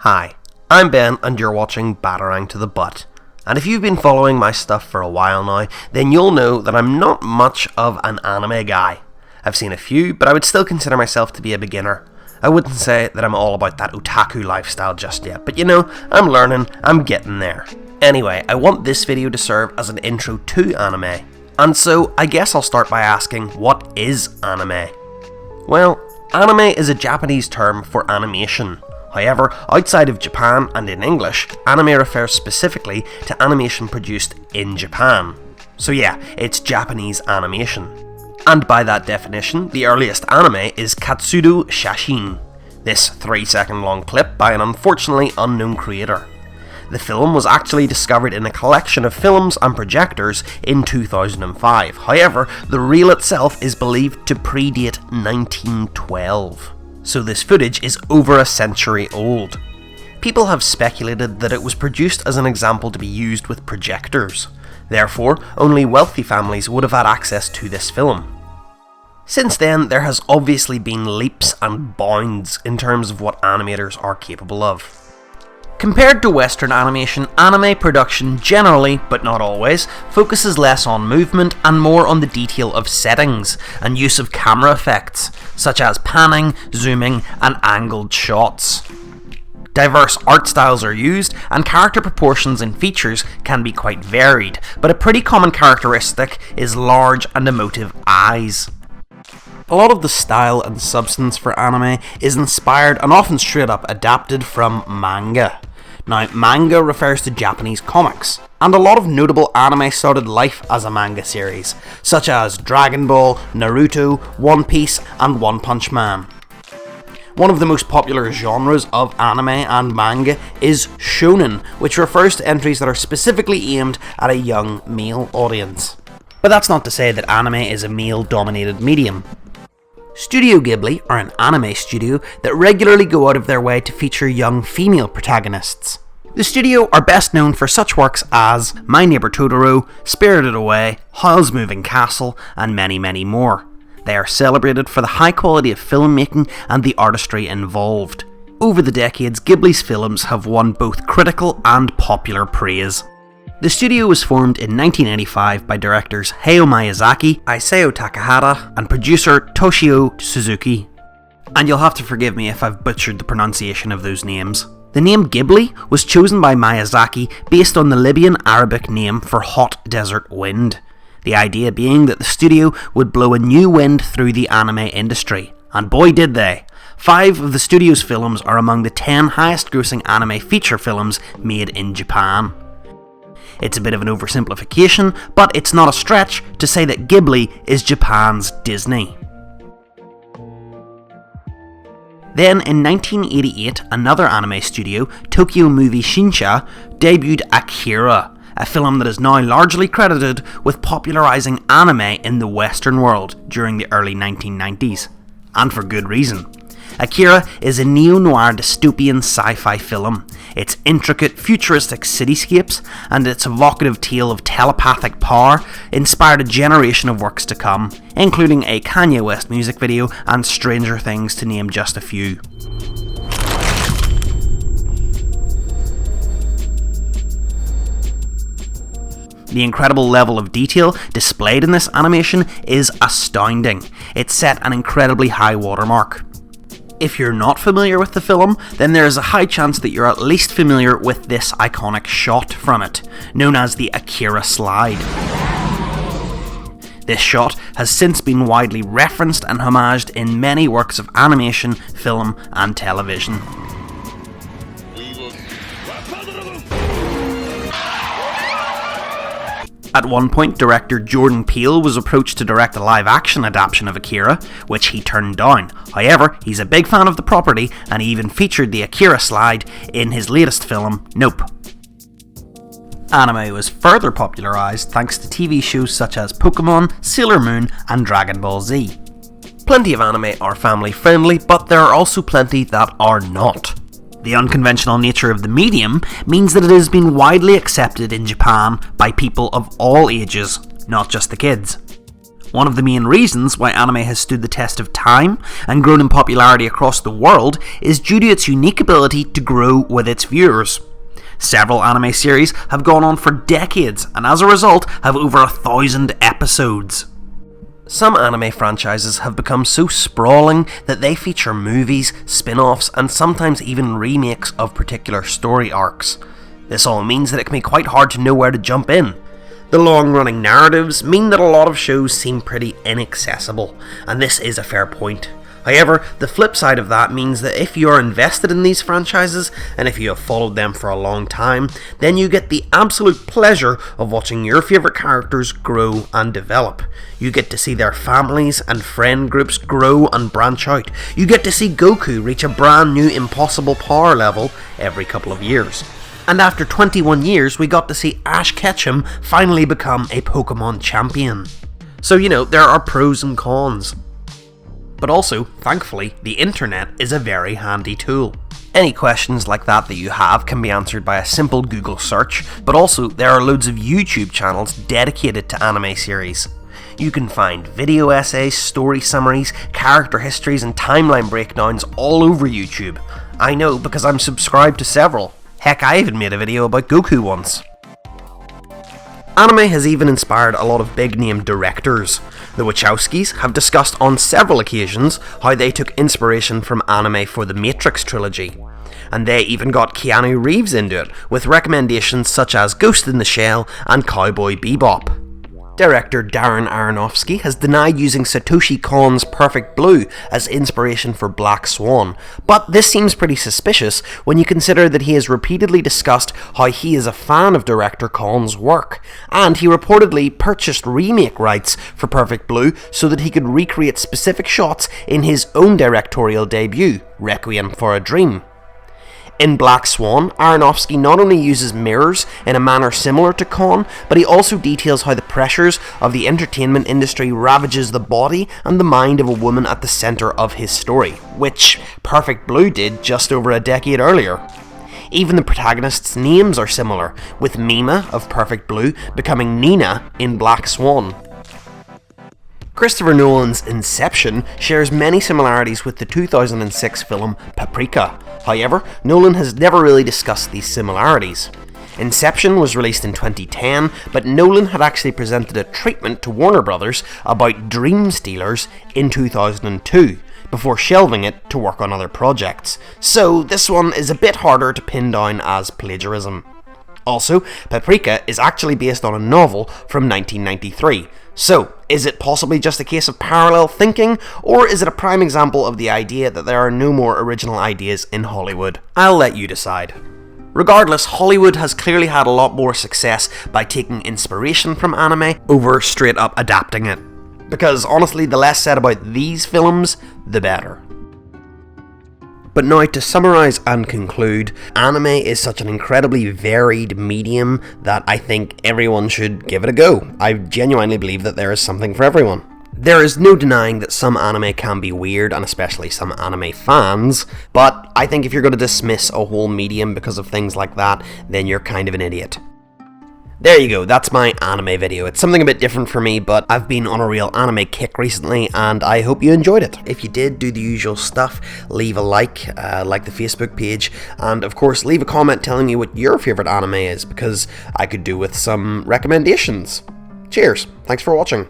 Hi, I'm Ben and you're watching Batarang to the Butt. And if you've been following my stuff for a while now, then you'll know that I'm not much of an anime guy. I've seen a few, but I would still consider myself to be a beginner. I wouldn't say that I'm all about that otaku lifestyle just yet, but you know, I'm learning, I'm getting there. Anyway, I want this video to serve as an intro to anime. And so, I guess I'll start by asking, what is anime? Well, anime is a Japanese term for animation. However, outside of Japan and in English, anime refers specifically to animation produced in Japan. So yeah, it's Japanese animation. And by that definition, the earliest anime is Katsudo Shashin, this 3-second long clip by an unfortunately unknown creator. The film was actually discovered in a collection of films and projectors in 2005. However, the reel itself is believed to predate 1912. So this footage is over a century old. People have speculated that it was produced as an example to be used with projectors. Therefore, only wealthy families would have had access to this film. Since then, there has obviously been leaps and bounds in terms of what animators are capable of. Compared to Western animation, anime production generally, but not always, focuses less on movement and more on the detail of settings and use of camera effects, such as panning, zooming, and angled shots. Diverse art styles are used, and character proportions and features can be quite varied, but a pretty common characteristic is large and emotive eyes. A lot of the style and substance for anime is inspired and often straight up adapted from manga. Now, manga refers to Japanese comics, and a lot of notable anime started life as a manga series, such as Dragon Ball, Naruto, One Piece, and One Punch Man. One of the most popular genres of anime and manga is shonen, which refers to entries that are specifically aimed at a young male audience. But that's not to say that anime is a male-dominated medium. Studio Ghibli are an anime studio that regularly go out of their way to feature young female protagonists. The studio are best known for such works as My Neighbor Totoro, Spirited Away, Howl's Moving Castle, and many, many more. They are celebrated for the high quality of filmmaking and the artistry involved. Over the decades, Ghibli's films have won both critical and popular praise. The studio was formed in 1985 by directors Hayao Miyazaki, Isao Takahata, and producer Toshio Suzuki. And you'll have to forgive me if I've butchered the pronunciation of those names. The name Ghibli was chosen by Miyazaki based on the Libyan Arabic name for hot desert wind. The idea being that the studio would blow a new wind through the anime industry. And boy did they! 5 of the studio's films are among the 10 highest grossing anime feature films made in Japan. It's a bit of an oversimplification, but it's not a stretch to say that Ghibli is Japan's Disney. Then in 1988, another anime studio, Tokyo Movie Shinsha, debuted Akira, a film that is now largely credited with popularising anime in the Western world during the early 1990s. And for good reason. Akira is a neo-noir dystopian sci-fi film. Its intricate futuristic cityscapes and its evocative tale of telepathic power inspired a generation of works to come, including a Kanye West music video and Stranger Things to name just a few. The incredible level of detail displayed in this animation is astounding. It set an incredibly high watermark. If you're not familiar with the film, then there is a high chance that you're at least familiar with this iconic shot from it, known as the Akira slide. This shot has since been widely referenced and homaged in many works of animation, film, and television. At one point, director Jordan Peele was approached to direct a live-action adaptation of Akira, which he turned down. However, he's a big fan of the property, and he even featured the Akira slide in his latest film, Nope. Anime was further popularised thanks to TV shows such as Pokemon, Sailor Moon, and Dragon Ball Z. Plenty of anime are family-friendly, but there are also plenty that are not. The unconventional nature of the medium means that it has been widely accepted in Japan by people of all ages, not just the kids. One of the main reasons why anime has stood the test of time and grown in popularity across the world is due to its unique ability to grow with its viewers. Several anime series have gone on for decades and as a result have over 1,000 episodes. Some anime franchises have become so sprawling that they feature movies, spin-offs, and sometimes even remakes of particular story arcs. This all means that it can be quite hard to know where to jump in. The long-running narratives mean that a lot of shows seem pretty inaccessible, and this is a fair point. However, the flip side of that means that if you are invested in these franchises, and if you have followed them for a long time, then you get the absolute pleasure of watching your favourite characters grow and develop. You get to see their families and friend groups grow and branch out. You get to see Goku reach a brand new impossible power level every couple of years. And after 21 years, we got to see Ash Ketchum finally become a Pokemon champion. So, there are pros and cons. But also, thankfully, the internet is a very handy tool. Any questions like that you have can be answered by a simple Google search, but also there are loads of YouTube channels dedicated to anime series. You can find video essays, story summaries, character histories and timeline breakdowns all over YouTube. I know because I'm subscribed to several. Heck, I even made a video about Goku once. Anime has even inspired a lot of big-name directors. The Wachowskis have discussed on several occasions how they took inspiration from anime for the Matrix trilogy. And they even got Keanu Reeves into it, with recommendations such as Ghost in the Shell and Cowboy Bebop. Director Darren Aronofsky has denied using Satoshi Kon's Perfect Blue as inspiration for Black Swan, but this seems pretty suspicious when you consider that he has repeatedly discussed how he is a fan of director Kon's work, and he reportedly purchased remake rights for Perfect Blue so that he could recreate specific shots in his own directorial debut, Requiem for a Dream. In Black Swan, Aronofsky not only uses mirrors in a manner similar to Kon, but he also details how the pressures of the entertainment industry ravages the body and the mind of a woman at the centre of his story, which Perfect Blue did just over a decade earlier. Even the protagonists' names are similar, with Mima of Perfect Blue becoming Nina in Black Swan. Christopher Nolan's Inception shares many similarities with the 2006 film Paprika. However, Nolan has never really discussed these similarities. Inception was released in 2010, but Nolan had actually presented a treatment to Warner Brothers about dream stealers in 2002, before shelving it to work on other projects. So this one is a bit harder to pin down as plagiarism. Also, Paprika is actually based on a novel from 1993. So, is it possibly just a case of parallel thinking, or is it a prime example of the idea that there are no more original ideas in Hollywood? I'll let you decide. Regardless, Hollywood has clearly had a lot more success by taking inspiration from anime over straight up adapting it. Because honestly, the less said about these films, the better. But now, to summarise and conclude, anime is such an incredibly varied medium that I think everyone should give it a go. I genuinely believe that there is something for everyone. There is no denying that some anime can be weird, and especially some anime fans, but I think if you're going to dismiss a whole medium because of things like that, then you're kind of an idiot. There you go, that's my anime video. It's something a bit different for me, but I've been on a real anime kick recently, and I hope you enjoyed it. If you did, do the usual stuff. Leave a like the Facebook page, and of course, leave a comment telling me what your favourite anime is, because I could do with some recommendations. Cheers, thanks for watching.